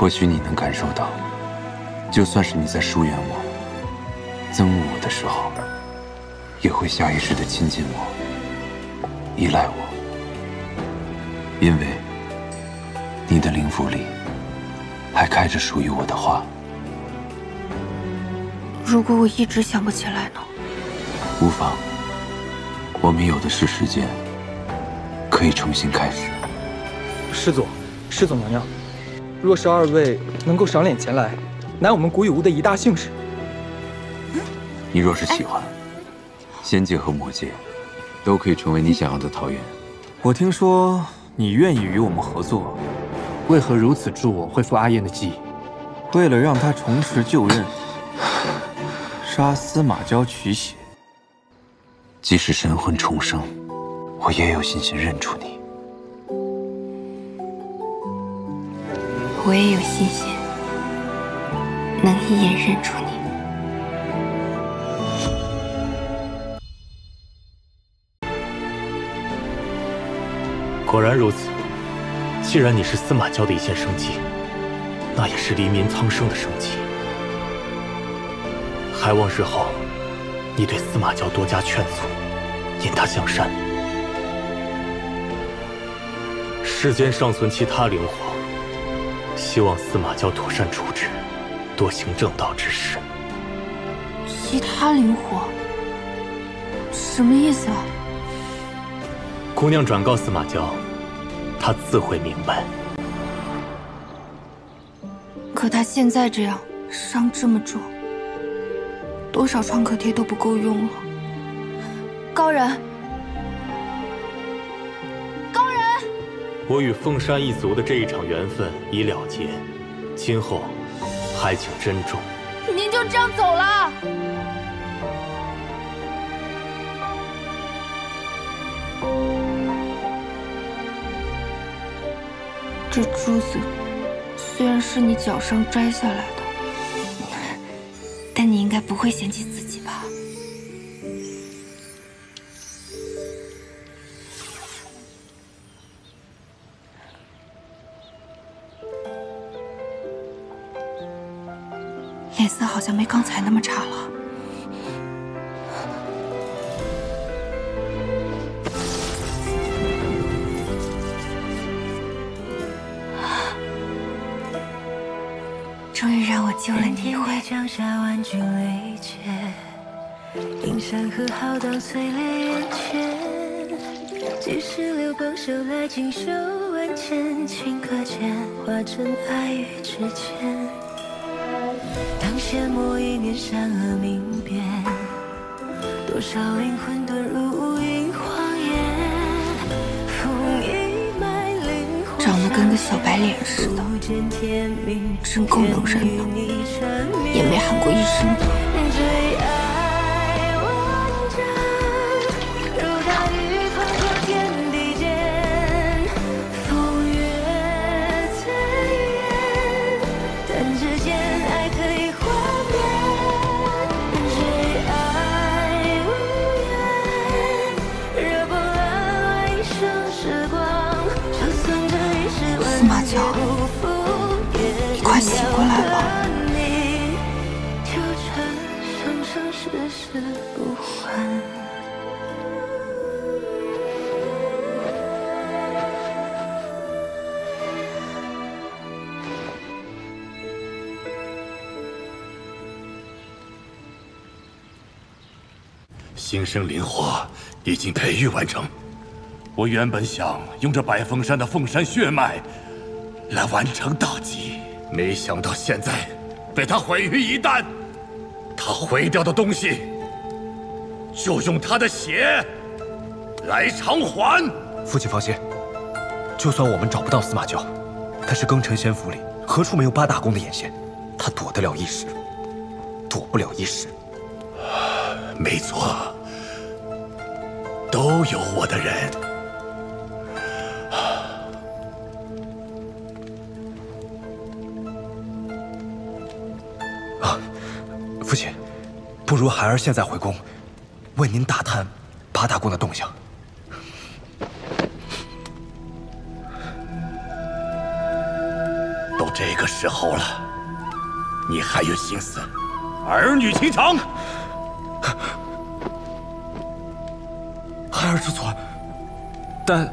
或许你能感受到，就算是你在疏远我、憎恶我的时候，也会下意识地亲近我、依赖我，因为你的灵符里还开着属于我的花。如果我一直想不起来呢？无妨，我们有的是时间，可以重新开始。师祖娘娘，若是二位能够赏脸前来，乃我们古雨屋的一大幸事。你若是喜欢，仙界和魔界都可以成为你想要的桃源。我听说你愿意与我们合作，为何如此助我恢复阿燕的记忆？为了让她重拾旧任，杀司马娇取血。即使神魂重生，我也有信心认出你。我也有信心能一眼认出你。果然如此。既然你是司马娇的一线生机，那也是黎民苍生的生机。还望日后你对司马娇多加劝阻，引他向善。世间尚存其他灵火，希望司马娇妥善处置，多行正道之事。其他灵火？什么意思啊？姑娘转告司马娇，她自会明白。可他现在这样，伤这么重，多少创可贴都不够用了。高然，我与凤山一族的这一场缘分已了结，今后还请珍重。您就这样走了？这珠子虽然是你脚上摘下来的，但你应该不会嫌弃自己吧？脸色好像没刚才那么差了。终于让我救了你一回。江夏万军雷劫，映山河浩荡碎裂眼前。几时流光手来锦绣万千，顷刻间化成爱与之间。当羡慕一念善恶明辨，多少灵魂遁入无垠荒野。风一脉灵魂长得跟个小白脸似的，真够能忍的，也没喊过一声疼。最爱万丈，如大雨滂沱天地间，风月最远，弹指间爱可以幻变。最爱无言，惹波澜万一生时光，就算这一世万司马娇，你快醒过来吧。纠缠生生世世不还。新生灵火已经培育完成。我原本想用这百凤山的凤山血脉来完成大计，没想到现在被他毁于一旦。他毁掉的东西，就用他的血来偿还。父亲放心，就算我们找不到司马娇，但是庚辰仙府里何处没有八大宫的眼线？他躲得了一时，躲不了一时。没错，都有我的人。父亲，不如孩儿现在回宫，为您打探八大宫的动向。都这个时候了，你还有心思儿女情长？孩儿知错，但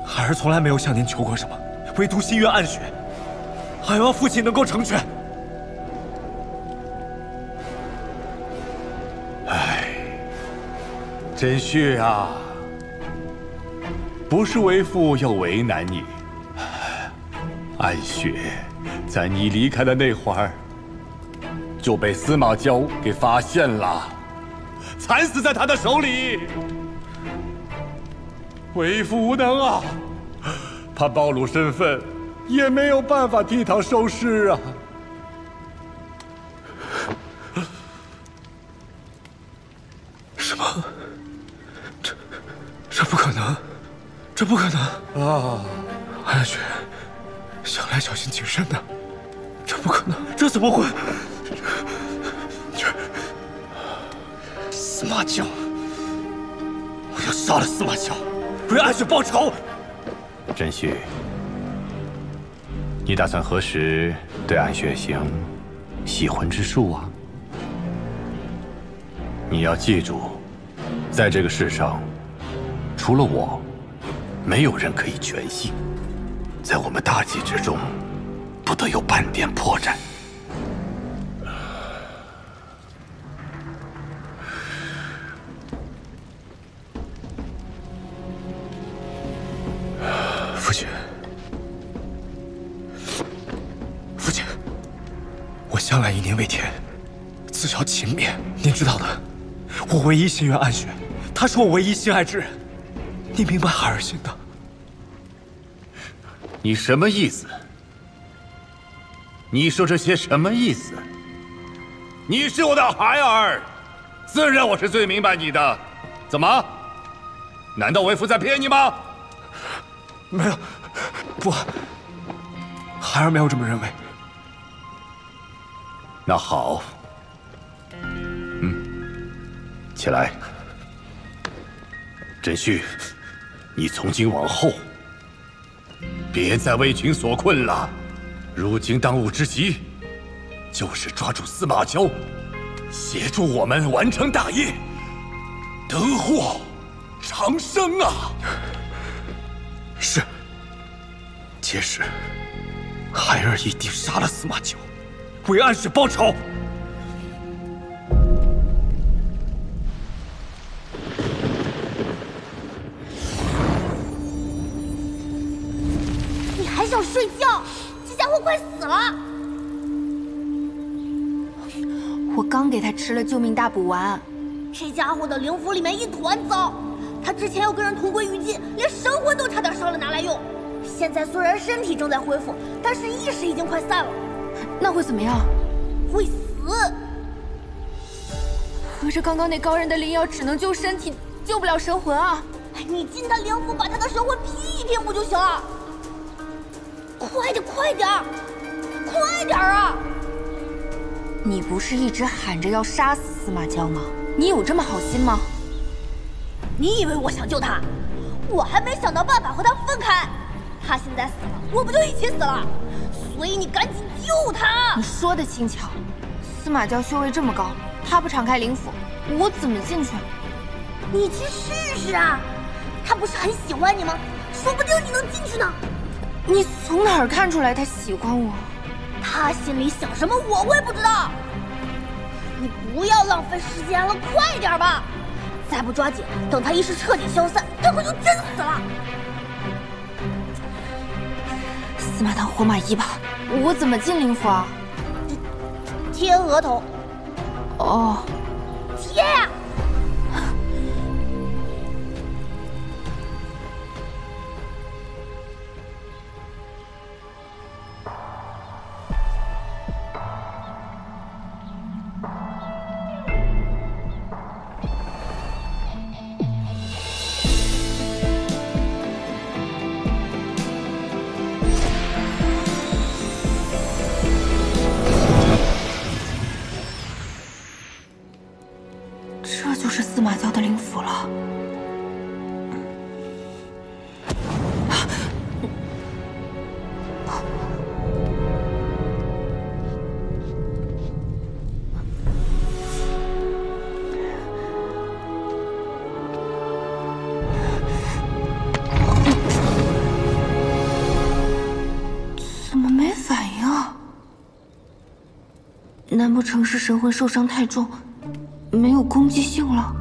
孩儿从来没有向您求过什么，唯独心愿暗许，还望父亲能够成全。真旭啊，不是为父要为难你，暗雪在你离开的那会儿就被司马娇给发现了，惨死在他的手里。为父无能啊，他暴露身份，也没有办法替他收尸啊。什么？这不可能，这不可能啊！暗雪向来小心谨慎的，这不可能，这怎么会？司马娇，我要杀了司马娇，为暗雪报仇。真旭，你打算何时对暗雪行洗魂之术啊？你要记住，在这个世上，除了我，没有人可以全信。在我们大计之中，不得有半点破绽。父亲，父亲，我向来以您为天，自小勤勉，您知道的。我唯一心愿暗雪，他是我唯一心爱之人，你明白孩儿心的。你什么意思？你说这些什么意思？你是我的孩儿，自然我是最明白你的。怎么？难道为父在骗你吗？没有，不，孩儿没有这么认为。那好，起来。真旭，你从今往后别再为情所困了。如今当务之急就是抓住司马娇，协助我们完成大业，得获长生啊！是，届时孩儿一定杀了司马娇，为暗雪报仇。你还想睡觉？这家伙快死了！我刚给他吃了救命大补丸。这家伙的灵符里面一团糟，他之前要跟人同归于尽，连神魂都差点烧了拿来用。现在虽然身体正在恢复，但是意识已经快散了。那会怎么样？会死。合着刚刚那高人的灵药只能救身体，救不了神魂啊！你进他灵符，把他的神魂劈一劈不就行了？快点，快点，快点啊！你不是一直喊着要杀死司马娇吗？你有这么好心吗？你以为我想救他？我还没想到办法和他分开。他现在死了，我不就一起死了？所以你赶紧救他！你说的轻巧，司马娇修为这么高，他不敞开灵符，我怎么进去？你去试试啊！他不是很喜欢你吗？说不定你能进去呢。你从哪儿看出来他喜欢我？他心里想什么我会不知道。你不要浪费时间了，快点吧！再不抓紧，等他意识彻底消散，这可就真死了。司马堂活马医吧，我怎么进灵符啊？贴额头。哦，贴呀！这就是司马娇的灵符了。难不成是神魂受伤太重，没有攻击性了？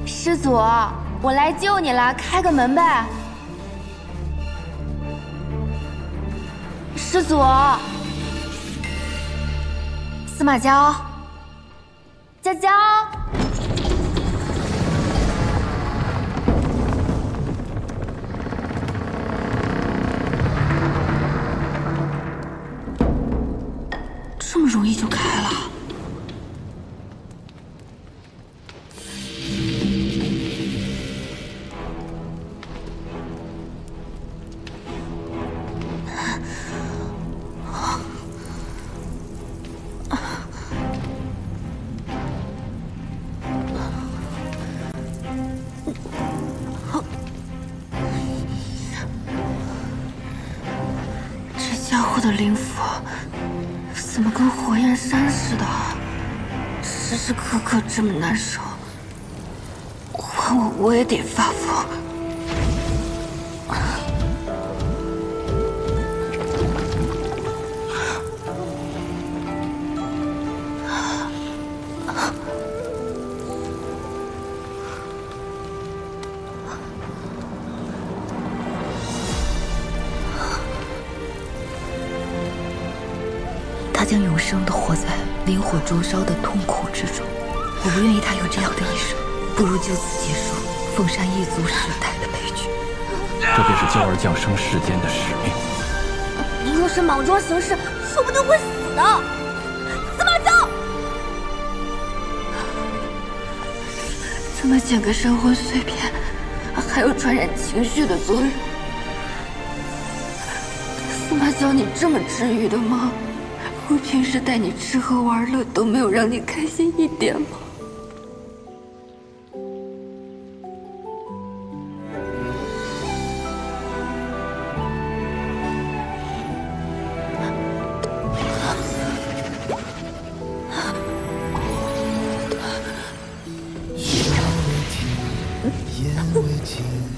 师祖，我来救你了，开个门呗！师祖，司马娇，娇娇，这么容易就开了？的灵符怎么跟火焰山似的，时时刻刻这么难受，换我也得发疯。他将永生地活在灵火灼烧的痛苦之中，我不愿意他有这样的一生，不如就此结束凤山一族世代的悲剧。这便是娇儿降生世间的使命。你若是莽撞行事，说不定会死的。司马昭，这么简个神魂碎片，还有传染情绪的作用。司马娇，你这么治愈的吗？我平时带你吃喝玩乐都没有让你开心一点吗？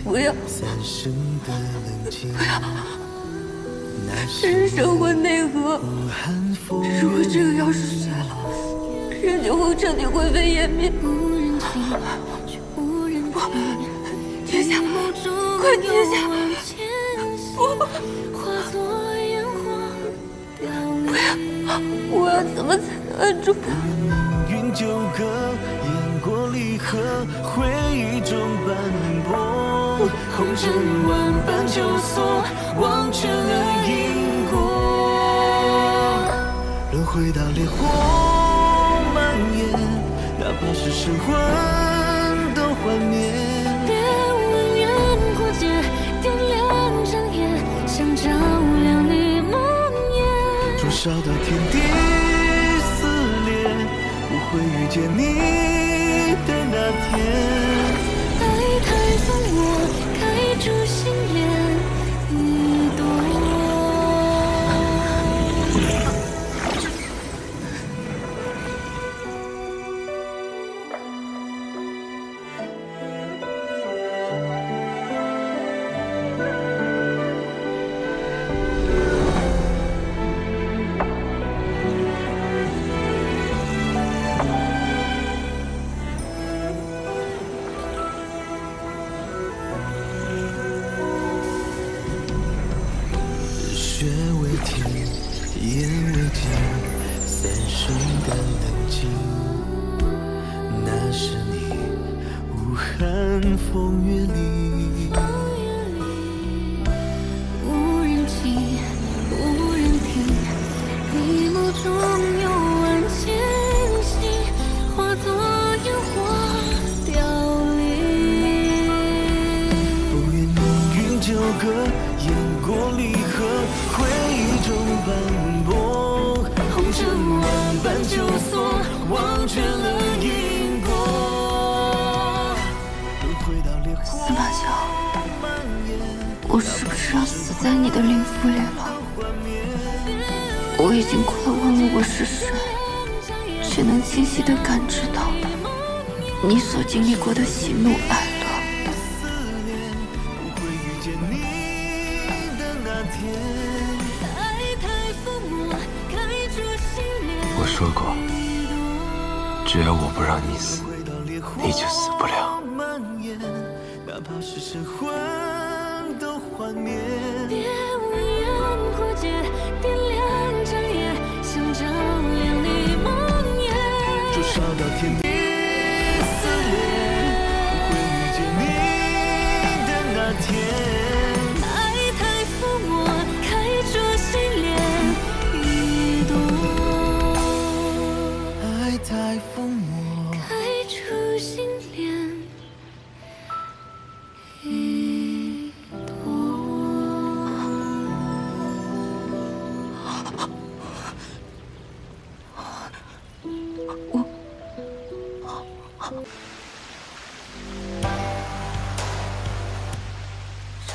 不要！不要！这是神魂内核，如果这个要是碎了，人就会彻底灰飞烟灭。不，停下！快停下！不要！我要怎么才能按住他？云纠葛，因果离合，回忆中斑驳，红尘万般纠锁，忘却了因果。轮回到烈火蔓延，哪怕是神魂都幻灭。别问远过界，点亮长夜，想照亮你梦魇。灼烧到天地撕裂，不会遇见你的那天。爱太疯我，开出心莲一朵。血为天，眼为镜，三生的冷静。那是你无寒风月里，无人听，无人听，你眸中有万千星，化作烟花凋零。不愿命运纠葛，因果离合，回忆中斑驳，红尘万般纠锁，忘却了因果。轮回到烈火司马娇，我是不是要死在你的灵符里了？我已经快忘了我是谁，只能清晰地感知到你所经历过的喜怒哀乐。我说过，只要我不让你死，你就死不了。哪怕是神魂都幻灭。别无言枯竭，点亮长夜，想照亮你梦魇。灼烧到天地撕裂，会遇见你的那天。爱太抚摸，开出心莲一朵。爱太抚摸，开出心莲一朵。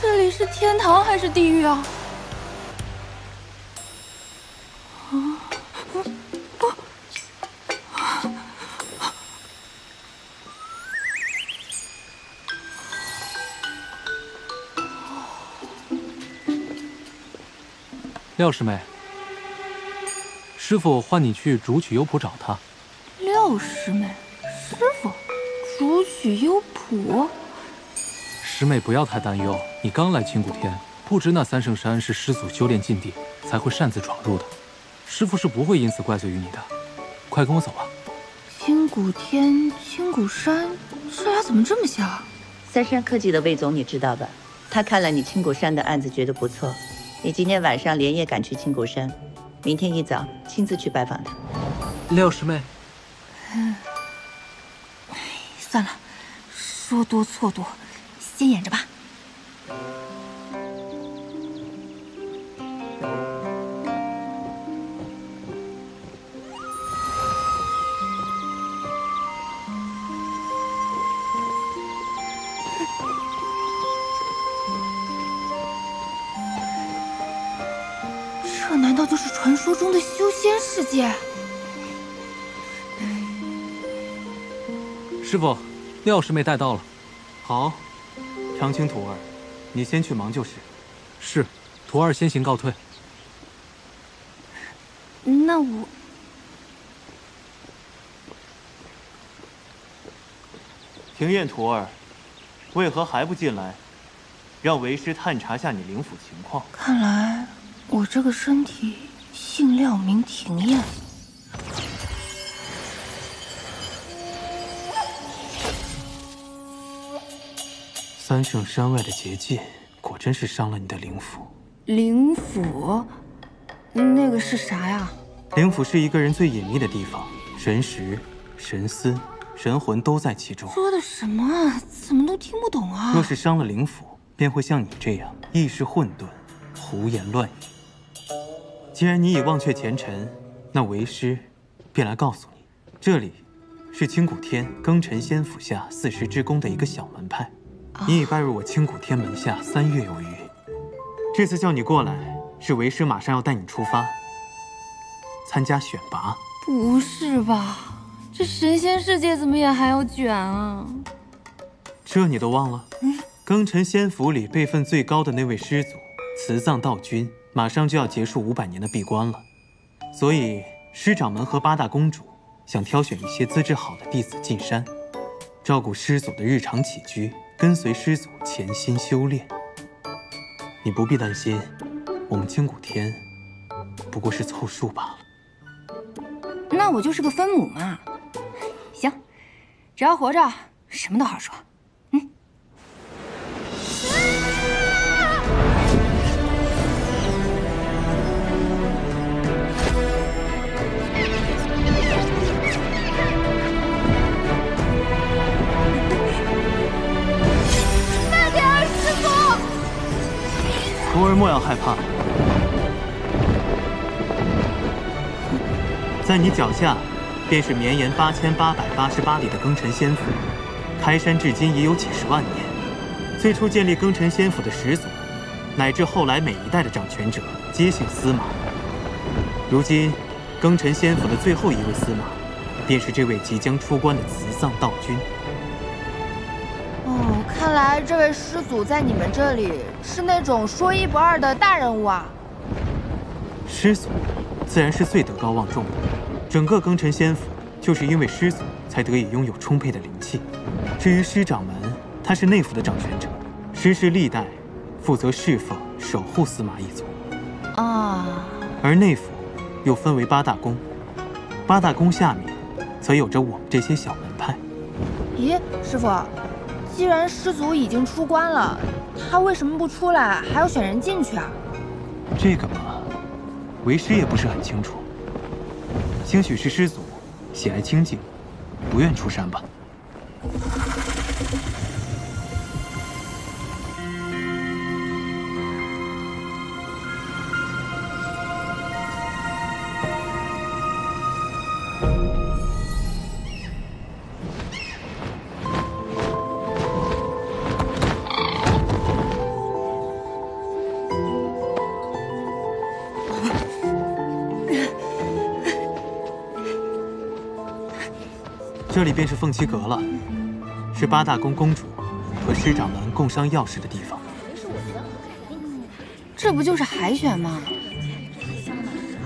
这里是天堂还是地狱啊？廖师妹，师傅唤你去竹取幽谱找他。廖师妹，师傅，竹取幽谱。师妹不要太担忧，你刚来青谷天，不知那三圣山是师祖修炼禁地，才会擅自闯入的。师傅是不会因此怪罪于你的。快跟我走吧。青谷天、青谷山，这俩怎么这么像？三山科技的魏总你知道吧？他看了你青谷山的案子，觉得不错。你今天晚上连夜赶去青谷山，明天一早亲自去拜访他。廖师妹，算了，说多错多，先演着吧。这难道就是传说中的修仙世界？师傅，廖师妹带到了。好，长青徒儿，你先去忙就是。是，徒儿先行告退。那我……庭院徒儿，为何还不进来？让为师探查下你灵府情况。看来我这个身体姓廖名庭燕。三圣山外的结界，果真是伤了你的灵府。灵府？那个是啥呀？灵府是一个人最隐秘的地方，神识、神思、神魂都在其中。说的什么啊？怎么都听不懂啊！若是伤了灵府，便会像你这样意识混沌，胡言乱语。既然你已忘却前尘，那为师便来告诉你，这里是青谷天庚辰仙府下40之宫的一个小门派。你已拜入我青谷天门下3月有余。这次叫你过来，是为师马上要带你出发，参加选拔。不是吧？这神仙世界怎么也还要卷啊？这你都忘了？庚辰仙府里辈分最高的那位师祖慈藏道君，马上就要结束500年的闭关了，所以师掌门和8大公主想挑选一些资质好的弟子进山，照顾师祖的日常起居，跟随师祖潜心修炼。你不必担心，我们青谷天不过是凑数罢了。那我就是个分母嘛。行，只要活着，什么都好说。慢点儿，师傅！徒儿莫要害怕，在你脚下，便是绵延8888里的庚辰仙府。开山至今已有几十万年。最初建立庚辰仙府的始祖，乃至后来每一代的掌权者，皆姓司马。如今，庚辰仙府的最后一位司马，便是这位即将出关的慈丧道君。哦，看来这位师祖在你们这里是那种说一不二的大人物啊。师祖，自然是最德高望重的。整个庚辰仙府，就是因为师祖才得以拥有充沛的灵气。至于师掌门，他是内府的掌权者，师世历代负责侍奉、守护司马一族。而内府又分为8大宫，8大宫下面则有着我们这些小门派。咦，师傅，既然师祖已经出关了，他为什么不出来，还要选人进去啊？这个嘛，为师也不是很清楚。兴许是师祖喜爱清静，不愿出山吧。这里便是凤栖阁了，是8大宫公主和师掌门共商要事的地方。这不就是海选吗？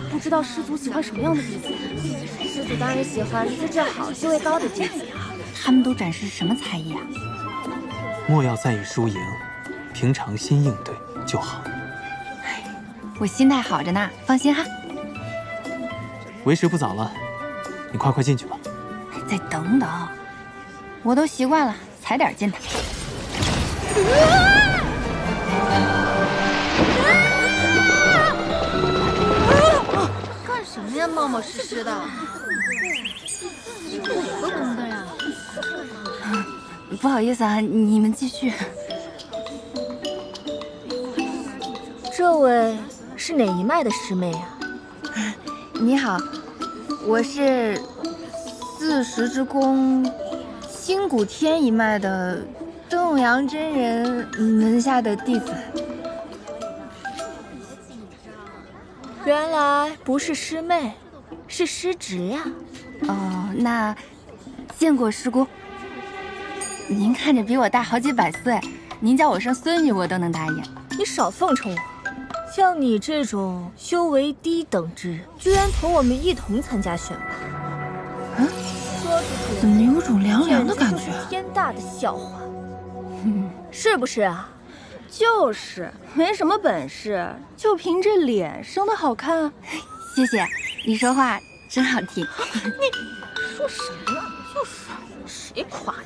不知道师祖喜欢什么样的弟子？师祖当然喜欢资质好、地位高的弟子啊。他们都展示什么才艺啊？莫要在意输赢，平常心应对就好。我心态好着呢，放心哈。为时不早了，你快进去吧。再等等，我都习惯了，踩点进来。干什么呀，冒冒失失的？哪个宫的呀？不好意思啊，你们继续。这位是哪一脉的师妹呀？你好，我是40之宫新古天一脉的东阳真人门下的弟子。原来不是师妹，是师侄呀。哦，那见过师姑。您看着比我大好几百岁，您叫我声孙女我都能答应。你少奉承我。像你这种修为低等之人，居然同我们一同参加选拔，怎么有种凉凉的感觉？天大的笑话，是不是啊？就是，没什么本事，就凭这脸生得好看。谢谢，你说话真好听。你说什么呢？就是，谁夸你？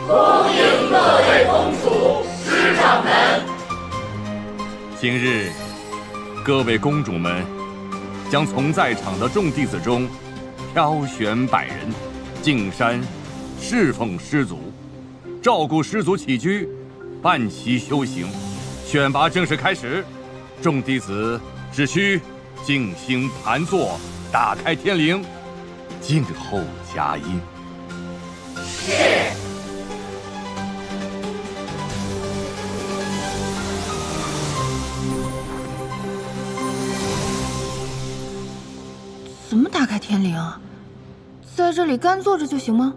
恭迎各位公主、师掌门。今日，各位公主们将从在场的众弟子中挑选100人，进山侍奉师祖，照顾师祖起居，伴其修行。选拔正式开始，众弟子只需静心盘坐，打开天灵，静候佳音。是。怎么打开天灵啊？在这里干坐着就行吗？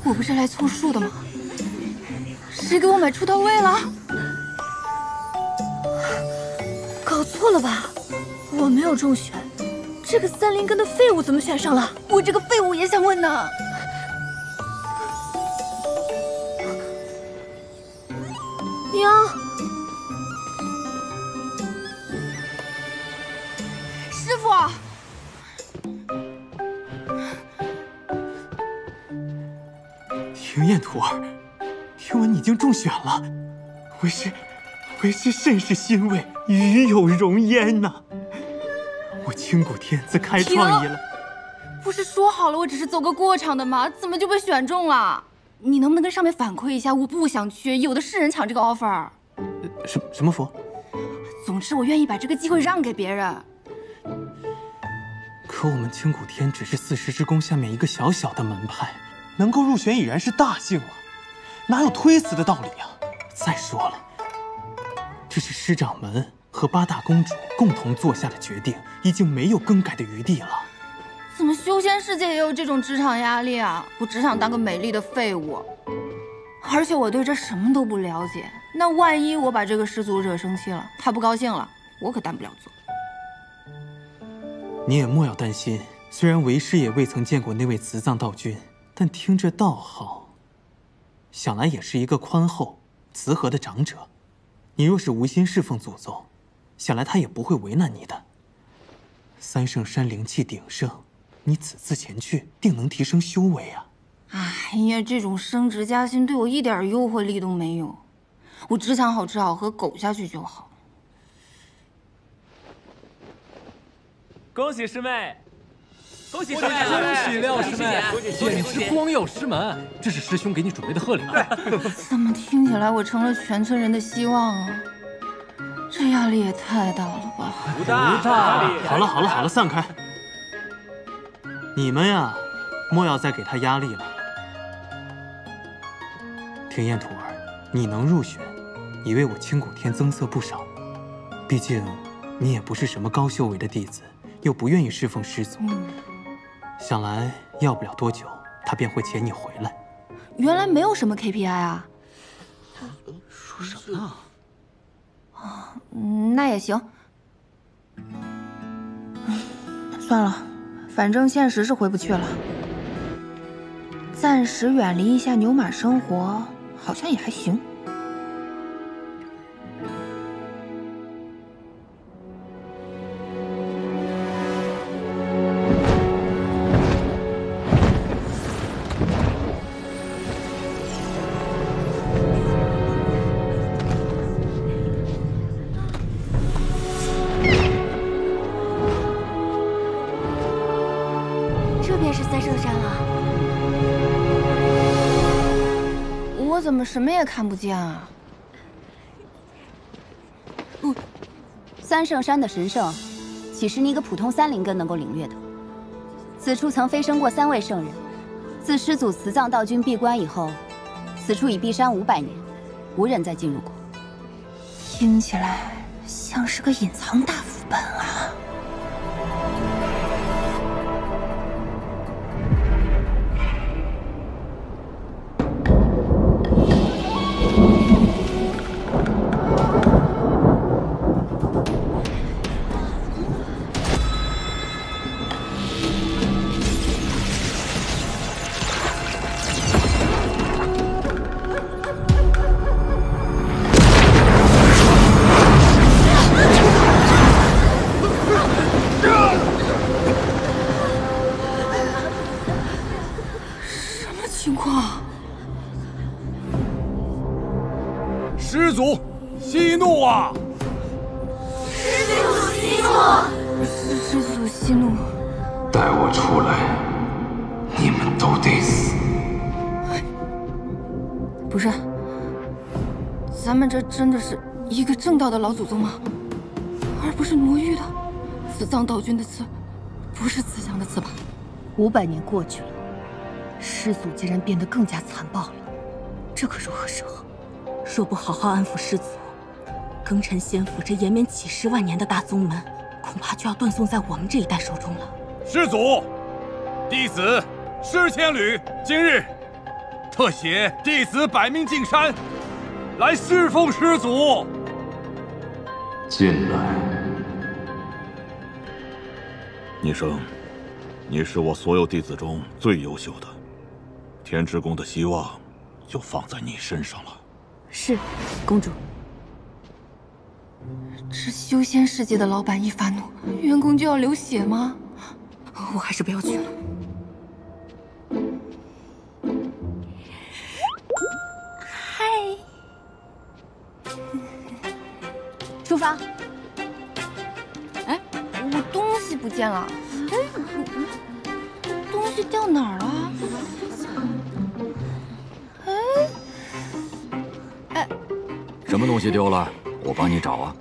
我不是来凑数的吗？谁给我买出头位了？搞错了吧？我没有中选，这个3灵根的废物怎么选上了？我这个废物也想问呢。娘，师傅，庭燕徒儿，听闻你竟中选了，为师甚是欣慰，与有荣焉呐！我清谷天自开创以来，不是说好了我只是走个过场的吗？怎么就被选中了？你能不能跟上面反馈一下？我不想去，有的是人抢这个 offer。什么符？总之，我愿意把这个机会让给别人。可我们清谷天只是四师之宫下面一个小小的门派，能够入选已然是大幸了，哪有推辞的道理呀？再说了，这是师掌门和八大公主共同做下的决定，已经没有更改的余地了。怎么修仙世界也有这种职场压力啊？我只想当个美丽的废物，而且我对这什么都不了解。那万一我把这个师祖惹生气了，他不高兴了，我可担不了责。你也莫要担心，虽然为师也未曾见过那位慈藏道君，但听着道号，想来也是一个宽厚、慈和的长者。你若是无心侍奉祖宗，想来他也不会为难你的。三圣山灵气鼎盛，你此次前去，定能提升修为啊！哎呀，这种升职加薪对我一点诱惑力都没有，我只想好吃好喝，苟下去就好。恭喜师妹！恭喜师妹！恭喜廖师妹！简直光耀师门！这是师兄给你准备的贺礼。怎么听起来我成了全村人的希望啊？这压力也太大了吧！不大。好了，散开。你们呀，莫要再给他压力了。庭燕徒儿，你能入选，已为我清谷天增色不少。毕竟，你也不是什么高修为的弟子，又不愿意侍奉师祖。想来要不了多久，他便会遣你回来。原来没有什么 KPI 啊？说什么呢？那也行。算了，反正现实是回不去了。暂时远离一下牛马生活，好像也还行。这便是三圣山了。我怎么什么也看不见啊？三圣山的神圣，岂是你一个普通三灵根能够领略的？此处曾飞升过3位圣人，自师祖慈藏道君闭关以后，此处已闭山500年，无人再进入过。听起来像是个隐藏大副本啊！情况？师祖息怒啊！师祖息怒！师祖息怒！带我出来，你们都得死！不是，咱们这真的是一个正道的老祖宗吗？而不是挪玉的。慈藏道君的刺，不是慈祥的刺吧？500年过去了。师祖竟然变得更加残暴了，这可如何是好？若不好好安抚师祖，庚辰仙府这延绵几10万年的大宗门，恐怕就要断送在我们这一代手中了。师祖，弟子施千缕今日特携弟子百命进山，来侍奉师祖。进来。聂生，你是我所有弟子中最优秀的。天之宫的希望就放在你身上了。是，公主。这修仙世界的老板一发怒，员工就要流血吗？我还是不要去了。嗨，出发。哎，我东西不见了。东西掉哪儿了？哎，什么东西丢了？我帮你找啊。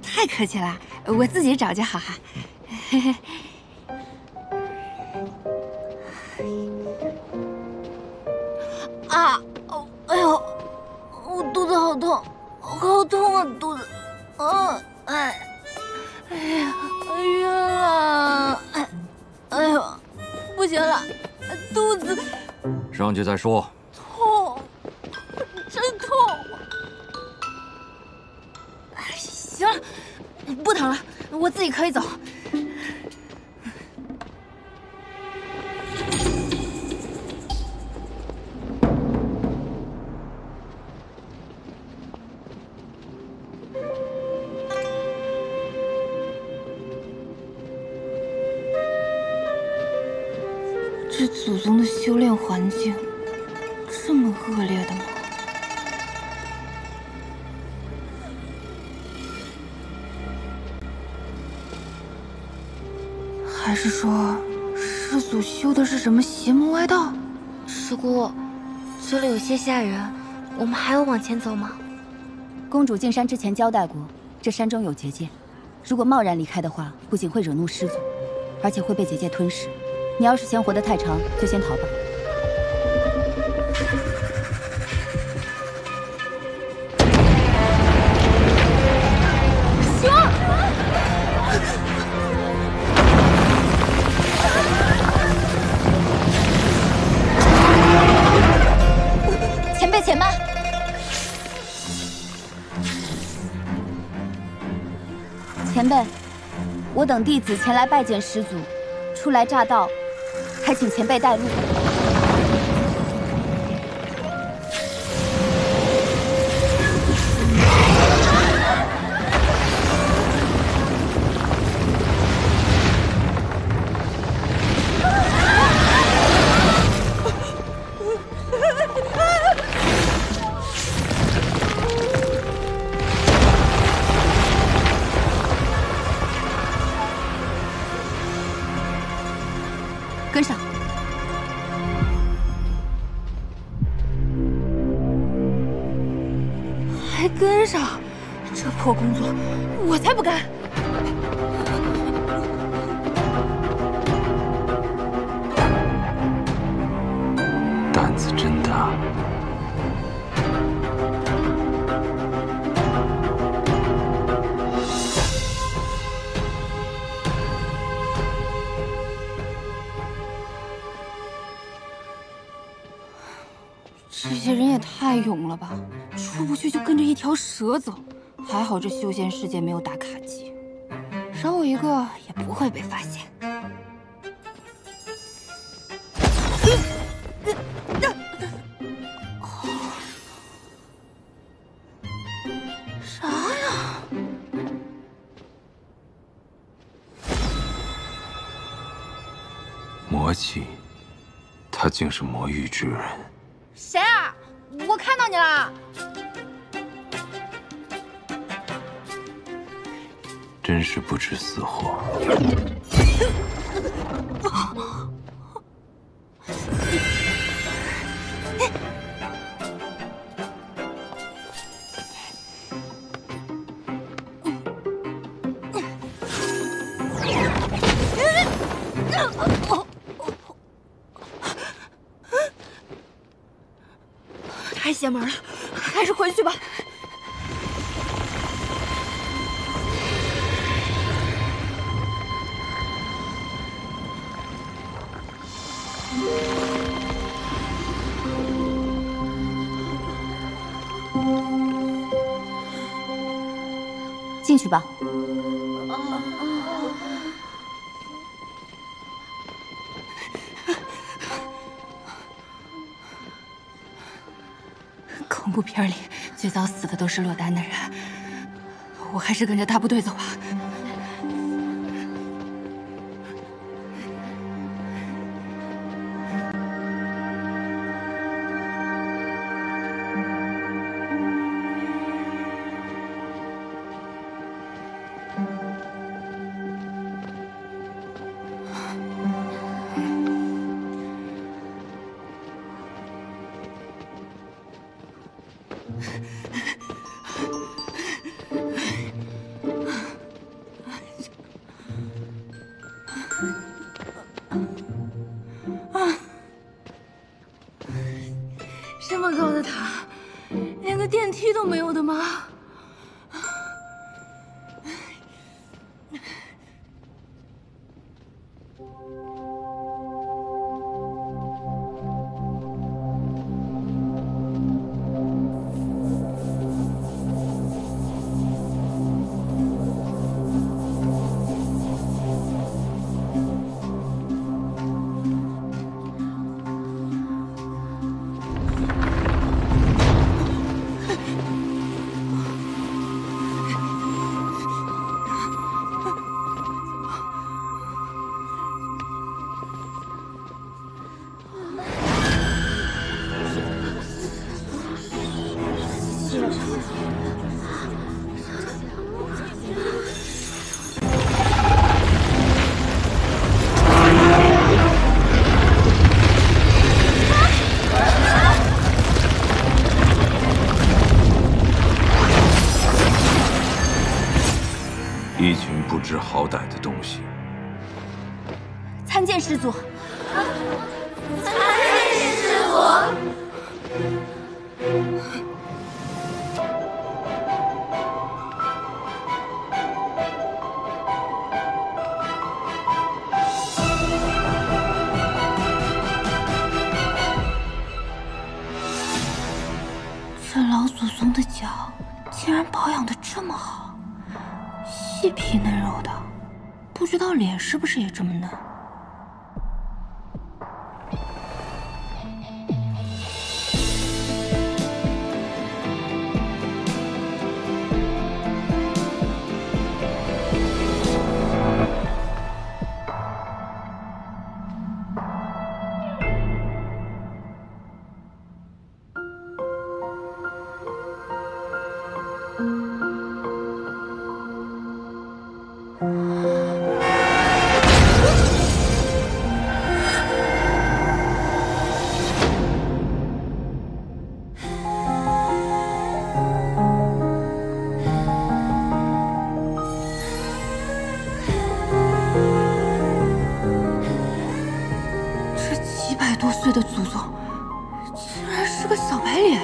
太客气了，我自己找就好哈。嘿嘿。啊！哎呦，我肚子好痛，好痛啊，肚子。哎呀，晕了！哎呦，不行了，肚子上去再说。痛，真痛！行了，不疼了，我自己可以走。这祖宗的修炼环境这么恶劣的吗？还是说师祖修的是什么邪门歪道？师姑，这里有些吓人，我们还要往前走吗？公主进山之前交代过，这山中有结界，如果贸然离开的话，不仅会惹怒师祖，而且会被结界吞噬。你要是嫌活得太长，就先逃吧。行。前辈，且慢。前辈，我等弟子前来拜见师祖，初来乍到。还请前辈带路。跟上。还跟上？这破工作，我才不干！胆子真大。这些人也太勇了吧！出不去就跟着一条蛇走。还好这修仙世界没有打卡机，少我一个也不会被发现。啥呀？魔气，他竟是魔域之人。谁啊？我看到你了。真是不知死活。太邪门了，还是回去吧。进去吧。恐怖片里最早死的都是落单的人，我还是跟着大部队走吧。这么高的塔，连个电梯都没有的吗？一群不知好歹的东西。参见师祖。参见师祖。这老祖宗的脚竟然保养得这么好。细皮嫩肉的，不知道脸是不是也这么嫩？100多岁的祖宗，竟然是个小白脸！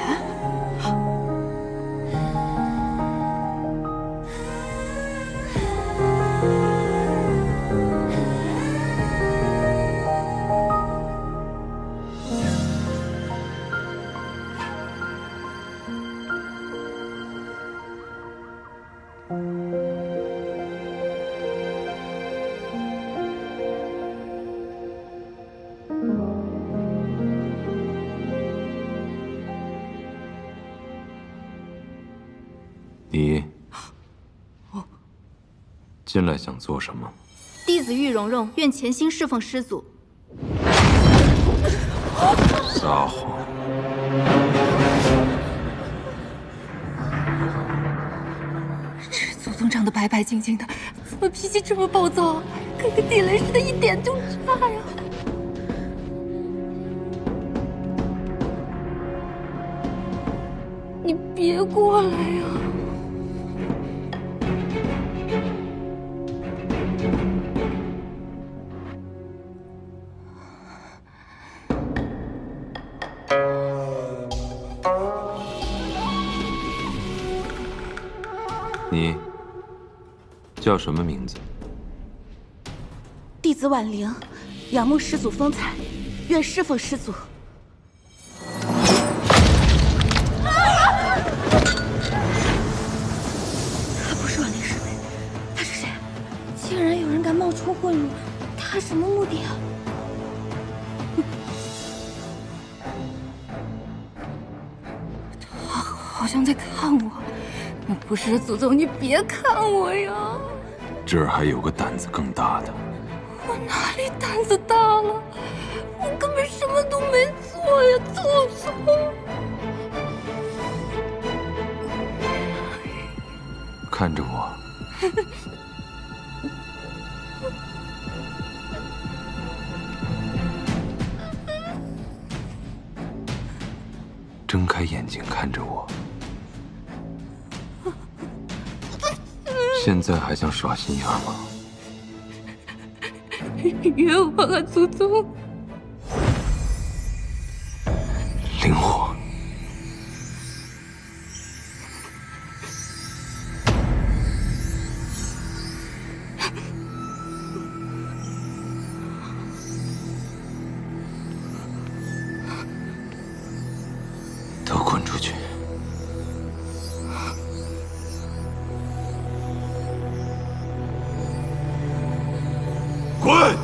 你进来想做什么？弟子玉蓉蓉愿潜心侍奉师祖。撒谎！这祖宗长得白白净净的，怎么脾气这么暴躁啊？跟个地雷似的，一点就炸呀！你别过来呀！你叫什么名字？弟子婉玲，仰慕师祖风采，愿侍奉师祖。他不是婉玲师妹，他是谁？竟然有人敢冒充混入，他什么目的啊？他好好像在看我。那不是祖宗，你别看我呀！这儿还有个胆子更大的。我哪里胆子大了？我根本什么都没做呀，祖宗！看着我。睁开眼睛看着我。现在还想耍心眼吗？冤枉啊，祖宗！灵火。都滚出去！滚！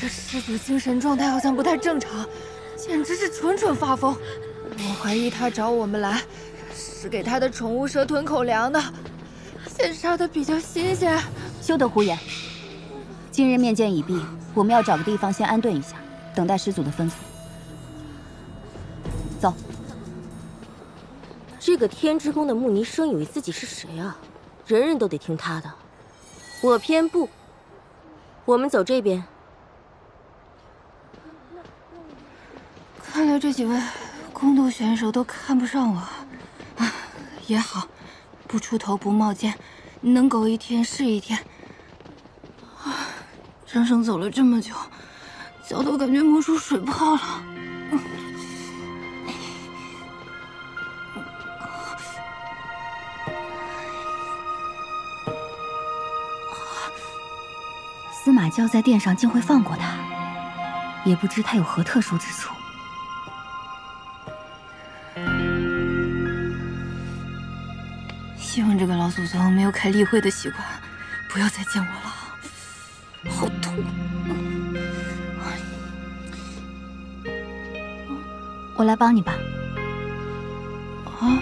这师祖精神状态好像不太正常，简直是蠢发疯。我怀疑他找我们来，是给他的宠物蛇囤口粮的。现杀的比较新鲜。休得胡言！今日面见已毕，我们要找个地方先安顿一下，等待师祖的吩咐。走。这个天之宫的穆尼生以为自己是谁啊？人人都得听他的。我偏不。我们走这边。看来这几位宫斗选手都看不上我，啊，也好，不出头不冒尖，能苟一天是一天。啊，整整走了这么久，脚都感觉磨出水泡了。司马教在殿上竟会放过他，也不知他有何特殊之处。希望这个老祖宗没有开例会的习惯，不要再见我了，好痛！我来帮你吧。啊！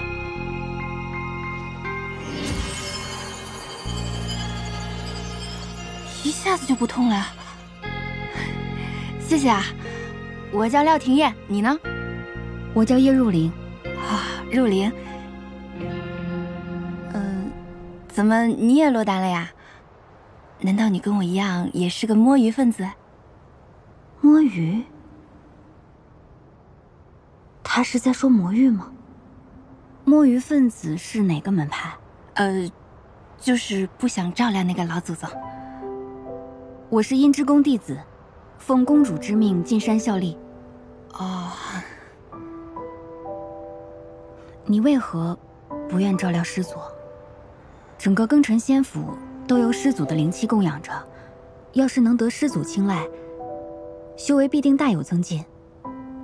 一下子就不痛了。谢谢啊！我叫廖廷烨，你呢？我叫叶入灵。啊，入灵。怎么你也落单了呀？难道你跟我一样也是个摸鱼分子？摸鱼？他是在说魔域吗？摸鱼分子是哪个门派？就是不想照料那个老祖宗。我是阴之宫弟子，奉公主之命进山效力。哦。你为何不愿照料师祖？整个庚辰仙府都由师祖的灵气供养着，要是能得师祖青睐，修为必定大有增进，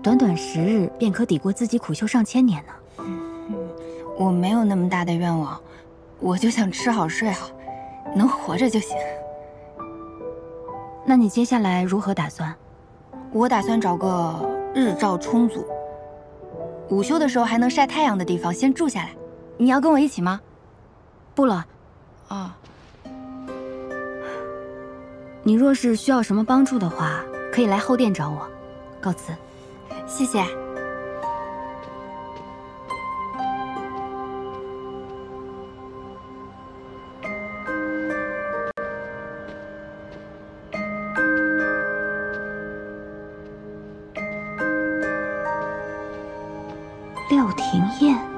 短短10日便可抵过自己苦修上千年呢。我没有那么大的愿望，我就想吃好睡好，能活着就行。那你接下来如何打算？我打算找个日照充足、午休的时候还能晒太阳的地方先住下来。你要跟我一起吗？不了。啊。你若是需要什么帮助的话，可以来后殿找我。告辞。谢谢。廖廷烨。